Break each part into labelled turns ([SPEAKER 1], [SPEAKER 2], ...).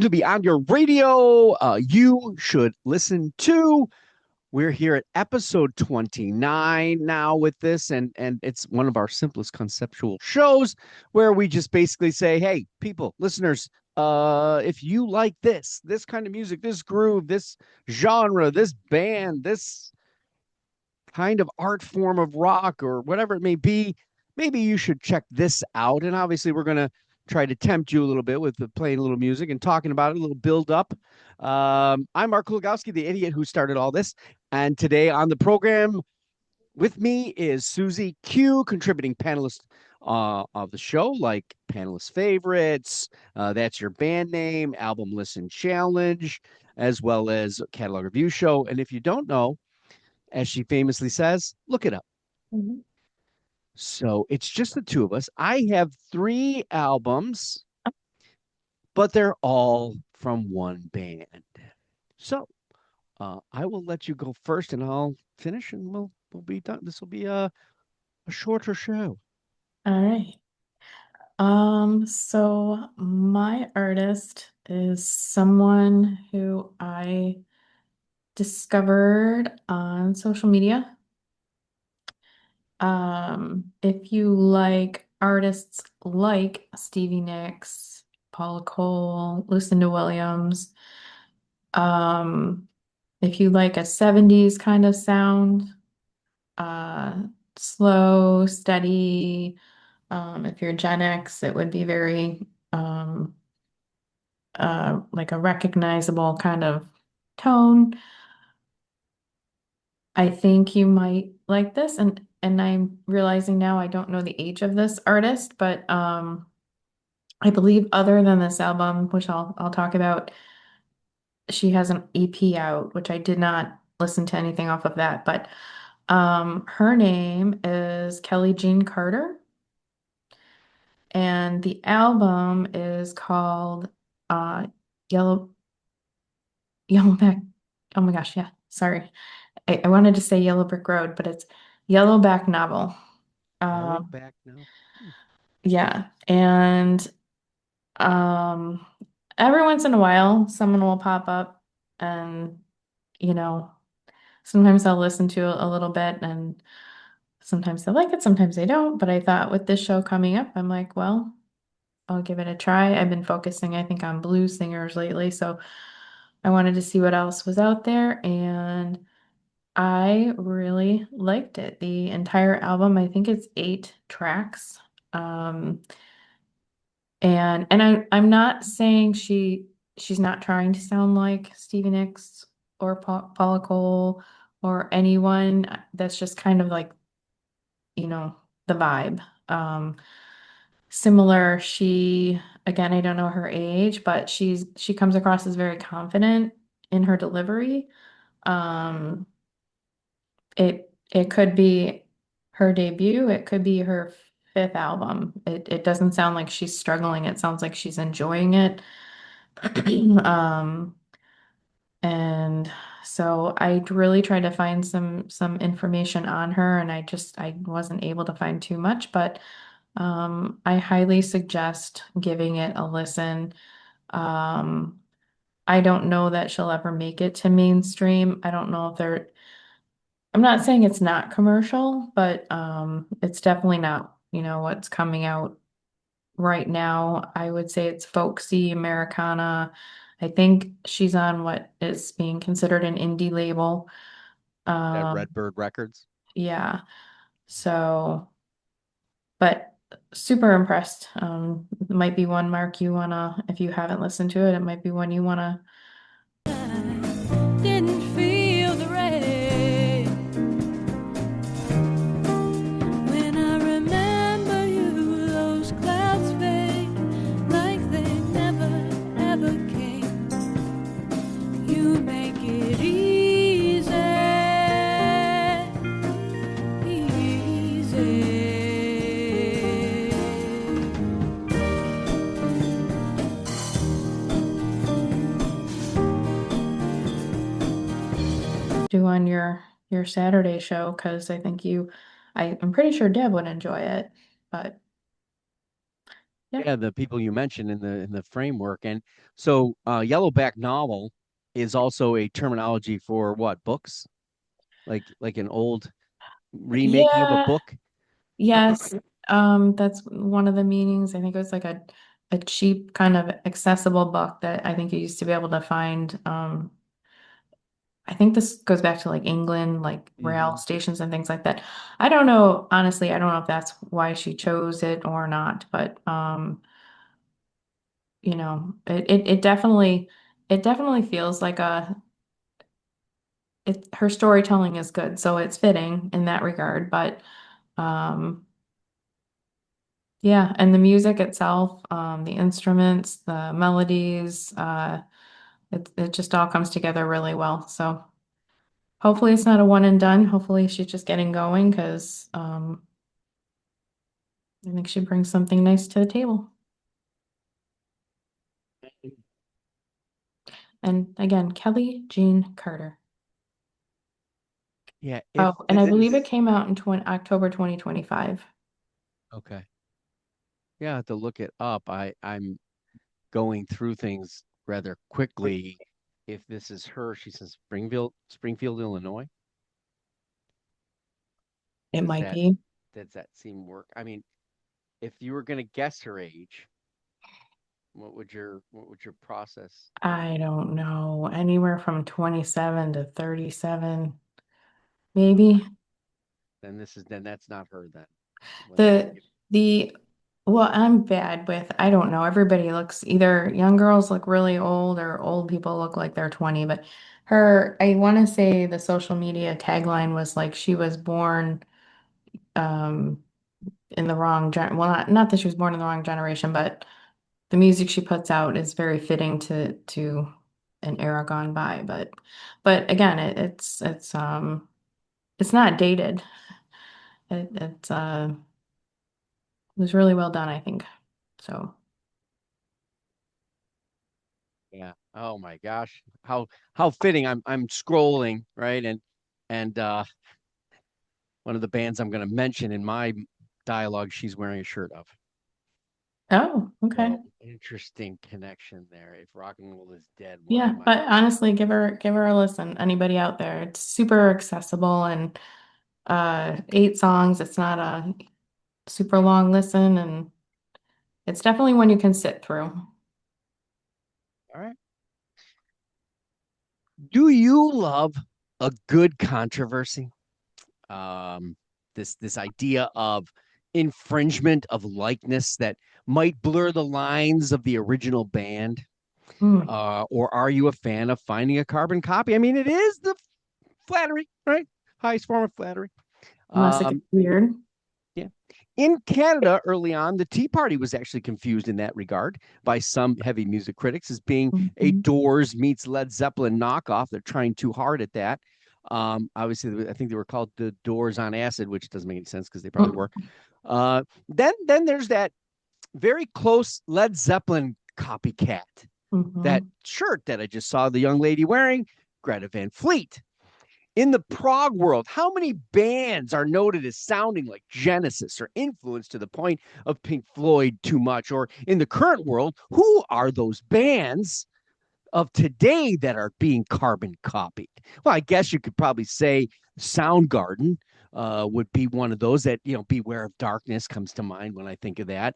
[SPEAKER 1] To Beyond Your Radio. You should listen to. We're here at episode 29 now with this, and it's one of our simplest conceptual shows where we just basically say, hey, people, listeners, if you like this kind of music, this groove, this genre, this band, this kind of art form of rock or whatever it may be, maybe you should check this out. And obviously, we're going to try to tempt you a little bit with playing a little music and talking about it, a little build up. I'm Mark Kulgowski, the idiot who started all this. And today on the program with me is Susie Q, contributing panelist of the show, like panelist favorites, that's your band name, album listen challenge, as well as catalog review show. And if you don't know, as she famously says, look it up.
[SPEAKER 2] Mhm.
[SPEAKER 1] So it's just the two of us. I have three albums, but they're all from one band. So I will let you go first, and I'll finish, and we'll be done. This will be a shorter show.
[SPEAKER 2] All right. So my artist is someone who I discovered on social media. If you like artists like Stevie Nicks, Paula Cole, Lucinda Williams, um, if you like a 70s kind of sound, uh, slow, steady. If you're Gen X, it would be very like a recognizable kind of tone. I think you might like this, and I'm realizing now I don't know the age of this artist, but I believe other than this album, which I'll talk about, she has an EP out, which I did not listen to anything off of that, but her name is Kelly Jean Carter. And the album is called uh Yellow Yellowback. Oh my gosh, yeah. Sorry. I wanted to say Yellow Brick Road, but it's Yellowback Novel.
[SPEAKER 1] Yellow
[SPEAKER 2] Um,
[SPEAKER 1] back now.
[SPEAKER 2] yeah. And um every once in a while someone will pop up and you know, sometimes I'll listen to a little bit and sometimes they like it, sometimes they don't. But I thought with this show coming up, I'm like, well, I'll give it a try. I've been focusing, I think, on blues singers lately, so I wanted to see what else was out there, and I really liked it. The entire album, I think it's 8 tracks. Um, and I'm not saying she's not trying to sound like Stevie Nicks or Paula Cole or anyone. That's just kind of like, you know, the vibe. Um, Similar, she again, I don't know her age, but she comes across as very confident in her delivery. Um, it could be her debut, it could be her fifth album. It doesn't sound like she's struggling. It sounds like she's enjoying it. Um, and so I really tried to find some information on her, and I wasn't able to find too much, but I highly suggest giving it a listen. Um, I don't know that she'll ever make it to mainstream. I don't know if they're, I'm not saying it's not commercial, but it's definitely not, what's coming out right now. I would say it's folksy Americana. I think she's on what is being considered an indie label.
[SPEAKER 1] That
[SPEAKER 2] Um,
[SPEAKER 1] Redbird Records.
[SPEAKER 2] yeah. So, but super impressed. It might be one, Mark, you wanna, if you haven't listened to it, it might be one you wanna.
[SPEAKER 3] Didn't feel the rain when I remember you. Those clouds fade like they never ever came. You make it easy, easy.
[SPEAKER 2] Do on your Saturday show because I think I'm pretty sure Deb would enjoy it. But
[SPEAKER 1] Yeah, the people you mentioned in the framework. And so yellowback novel is also a terminology for what, books? Like an old remaking of a
[SPEAKER 2] Yeah,
[SPEAKER 1] book?
[SPEAKER 2] yes. That's one of the meanings. I think it was like a cheap kind of accessible book that I think you used to be able to find. I think this goes back to like England, like rail
[SPEAKER 1] Hmm.
[SPEAKER 2] stations and things like that. I don't know, honestly, I don't know if that's why she chose it or not, but it definitely feels like her storytelling is good, so it's fitting in that regard. But um yeah, and the music itself, the instruments, the melodies, it just all comes together really well. So hopefully it's not a one and done. Hopefully she's just getting going because I think she brings something nice to the table. And again, Kelly Jean Carter.
[SPEAKER 1] Yeah, if
[SPEAKER 2] Oh, and I
[SPEAKER 1] this
[SPEAKER 2] believe
[SPEAKER 1] is
[SPEAKER 2] it came out in October 2025.
[SPEAKER 1] okay. Yeah, I have to look it up. I'm going through things rather quickly. If this is her, she says Springfield, Illinois.
[SPEAKER 2] It
[SPEAKER 1] Does
[SPEAKER 2] might
[SPEAKER 1] that
[SPEAKER 2] be.
[SPEAKER 1] does that seem work? I mean, if you were going to guess her age, what would your process?
[SPEAKER 2] I don't know. Anywhere from 27 to 37, maybe.
[SPEAKER 1] Then that's not her then. Let's just
[SPEAKER 2] The the well, I'm bad with I don't know. Everybody looks either young girls look really old or old people look like they're 20, but I want to say the social media tagline was like she was born um in the wrong well, not that she was born in the wrong generation, but the music she puts out is very fitting to an era gone by. But again, it's not dated. It was really well done, I think. So,
[SPEAKER 1] yeah. Oh my gosh. How fitting. I'm scrolling, right? And one of the bands I'm going to mention in my dialogue she's wearing a shirt of.
[SPEAKER 2] oh, okay.
[SPEAKER 1] So interesting connection there. If rock and roll is dead, why
[SPEAKER 2] Yeah,
[SPEAKER 1] am I
[SPEAKER 2] but honestly, give her a listen. Anybody out there, it's super accessible and 8 songs. It's not a super long listen, and it's definitely one you can sit through.
[SPEAKER 1] all right? Do you love a good controversy? Um, this idea of infringement of likeness that might blur the lines of the original band,
[SPEAKER 2] Hmm.
[SPEAKER 1] or are you a fan of finding a carbon copy? I mean, it is the flattery, right? Highest form of flattery.
[SPEAKER 2] Unless it gets
[SPEAKER 1] Um,
[SPEAKER 2] weird.
[SPEAKER 1] yeah. In Canada, early on, the Tea Party was actually confused in that regard by some heavy music critics as being a
[SPEAKER 2] Mhm.
[SPEAKER 1] Doors meets Led Zeppelin knockoff. They're trying too hard at that. Obviously, I think they were called the Doors on Acid, which doesn't make any sense because they probably were. Then there's that very close Led Zeppelin copycat, that
[SPEAKER 2] Mhm.
[SPEAKER 1] shirt that I just saw the young lady wearing, Greta Van Fleet. In the prog world, how many bands are noted as sounding like Genesis or influenced to the point of Pink Floyd too much? Or in the current world, who are those bands of today that are being carbon copied? Well, I guess you could probably say Soundgarden would be one of those that, Beware of Darkness comes to mind when I think of that.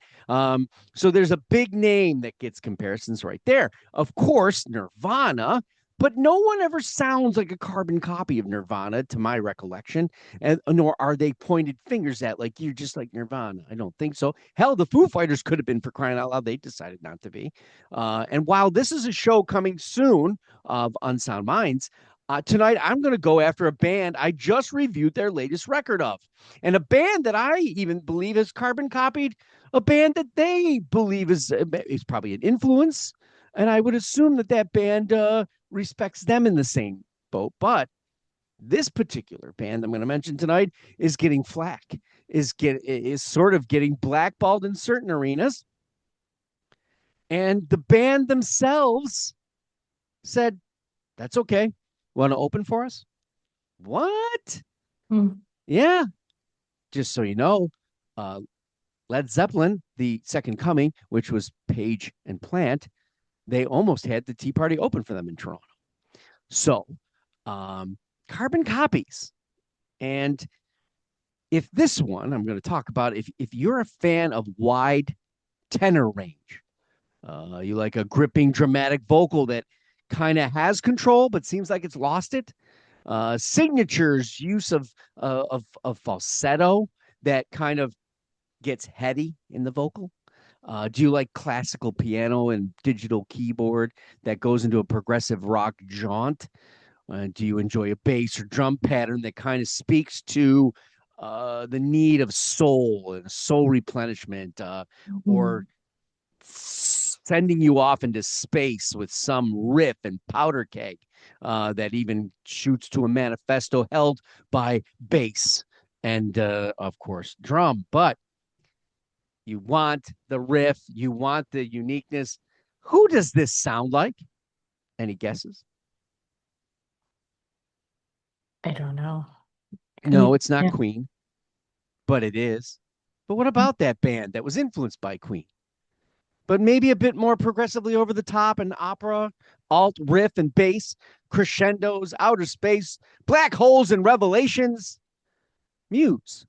[SPEAKER 1] So there's a big name that gets comparisons right there. Of course, Nirvana, but no one ever sounds like a carbon copy of Nirvana, to my recollection, and nor are they pointed fingers at like you're just like Nirvana. I don't think so. Hell, the Foo Fighters could have been, for crying out loud. They decided not to be. And while this is a show coming soon of Unsound Minds, tonight I'm going to go after a band I just reviewed their latest record of, and a band that I even believe is carbon copied a band that they believe is probably an influence, and I would assume that that band respects them in the same boat. But this particular band I'm going to mention tonight is getting flack, is sort of getting blackballed in certain arenas, and the band themselves said, "That's okay. Want to open for us?" What?
[SPEAKER 2] Hmm.
[SPEAKER 1] Yeah. Just so you know, uh, Led Zeppelin, the Second Coming, which was Page and Plant, they almost had the Tea Party open for them in Toronto. So, carbon copies. And if this one I'm going to talk about, if you're a fan of wide tenor range, you like a gripping, dramatic vocal that kind of has control but seems like it's lost it. Signature's use of falsetto that kind of gets heady in the vocal. Do you like classical piano and digital keyboard that goes into a progressive rock jaunt? Do you enjoy a bass or drum pattern that kind of speaks to the need of soul and soul replenishment, or sending you off into space with some riff and powder keg that even shoots to a manifesto held by bass and, of course, drum? But you want the riff, you want the uniqueness. Who does this sound like? Any guesses?
[SPEAKER 2] I don't know.
[SPEAKER 1] No, it's not
[SPEAKER 2] Yeah.
[SPEAKER 1] Queen, but it is. But what about that band that was influenced by Queen, but maybe a bit more progressively over the top and opera, alt, riff, and bass, crescendos, outer space, black holes, and revelations? Muse.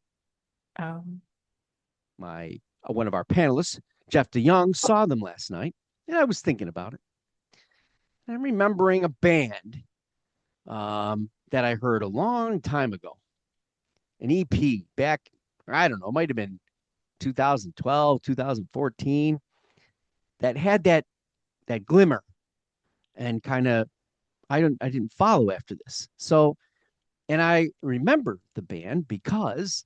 [SPEAKER 1] One of our panelists, Jeff DeYoung, saw them last night, and I was thinking about it. I'm remembering a band that I heard a long time ago, an EP back, I don't know, it might have been 2012, 2014, that had that glimmer, and kind of I didn't follow after this. So, and I remember the band because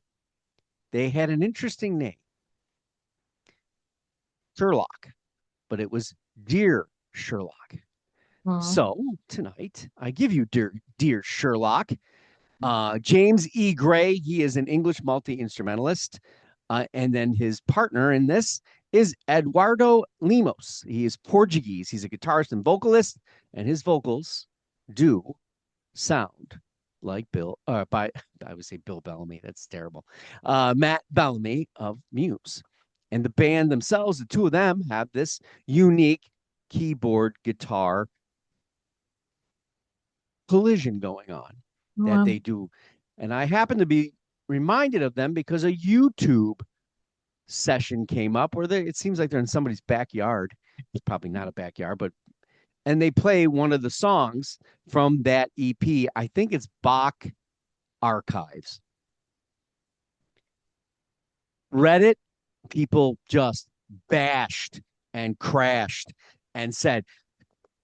[SPEAKER 1] they had an interesting name, Sherlock, but it was Dear Sherlock. So tonight I give you Dear Sherlock. James E. Gray, he is an English multi-instrumentalist. And then his partner in this is Eduardo Lemos. He is Portuguese. He's a guitarist and vocalist, and his vocals do sound like I would say Bill Bellamy. That's terrible. Matt Bellamy of Muse. And the band themselves, the two of them, have this unique keyboard guitar collision going on that they do. And I happen to be reminded of them because a YouTube session came up where it seems like they're in somebody's backyard. It's probably not a backyard, and they play one of the songs from that EP. I think it's Bach Archives. Reddit people just bashed and crashed and said,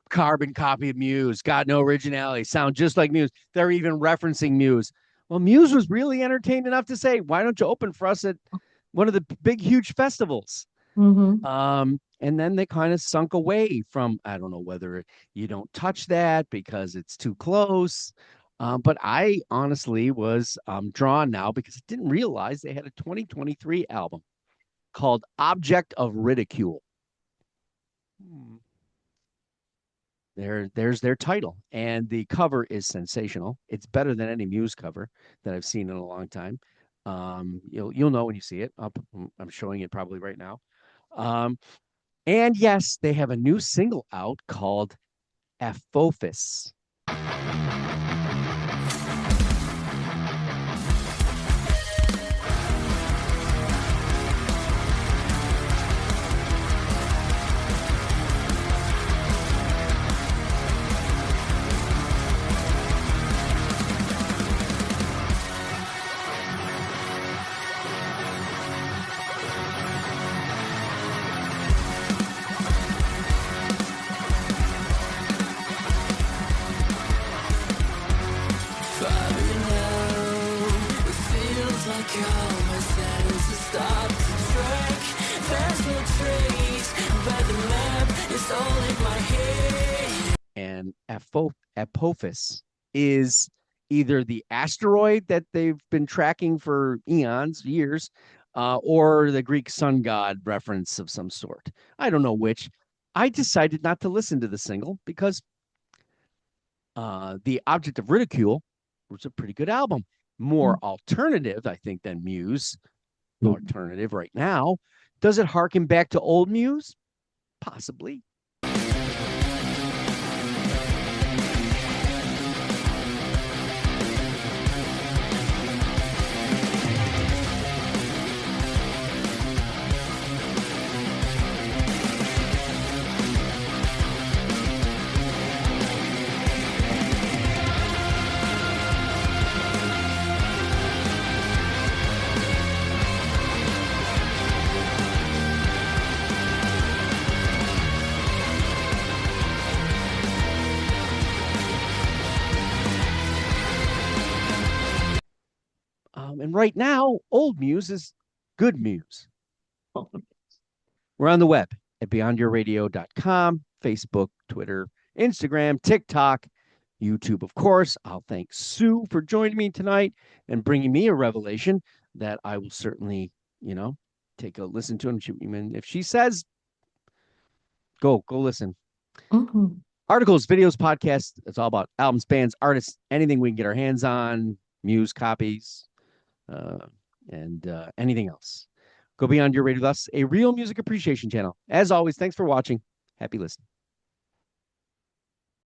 [SPEAKER 1] carbon copy of Muse, got no originality, sound just like Muse. They're even referencing Muse. Well, Muse was really entertained enough to say, why don't you open for us at one of the big, huge festivals? And then they kind of sunk away from, I don't know whether you don't touch that because it's too close. But I honestly was drawn now because I didn't realize they had a 2023 album called Object of Ridicule. There's their title, and the cover is sensational. It's better than any Muse cover that I've seen in a long time. You'll know when you see it. I'm showing it probably right now. And yes, they have a new single out called Apophis. And Apophis is either the asteroid that they've been tracking for years, or the Greek sun god reference of some sort. I don't know which. I decided not to listen to the single because The Object of Ridicule was a pretty good album. More alternative, I think, than Muse. alternative right now. Does it harken back to old Muse? Possibly. And right now, old Muse is good Muse. We're on the web at beyondyourradio.com, Facebook, Twitter, Instagram, TikTok, YouTube, of course. I'll thank Sue for joining me tonight and bringing me a revelation that I will certainly, take a listen to. And if she says, go listen.
[SPEAKER 2] Mm-hmm.
[SPEAKER 1] Articles, videos, podcasts. It's all about albums, bands, artists, anything we can get our hands on, Muse copies, and anything else. Go Beyond Your Radio with us, a real music appreciation channel. As always, thanks for watching. Happy listening.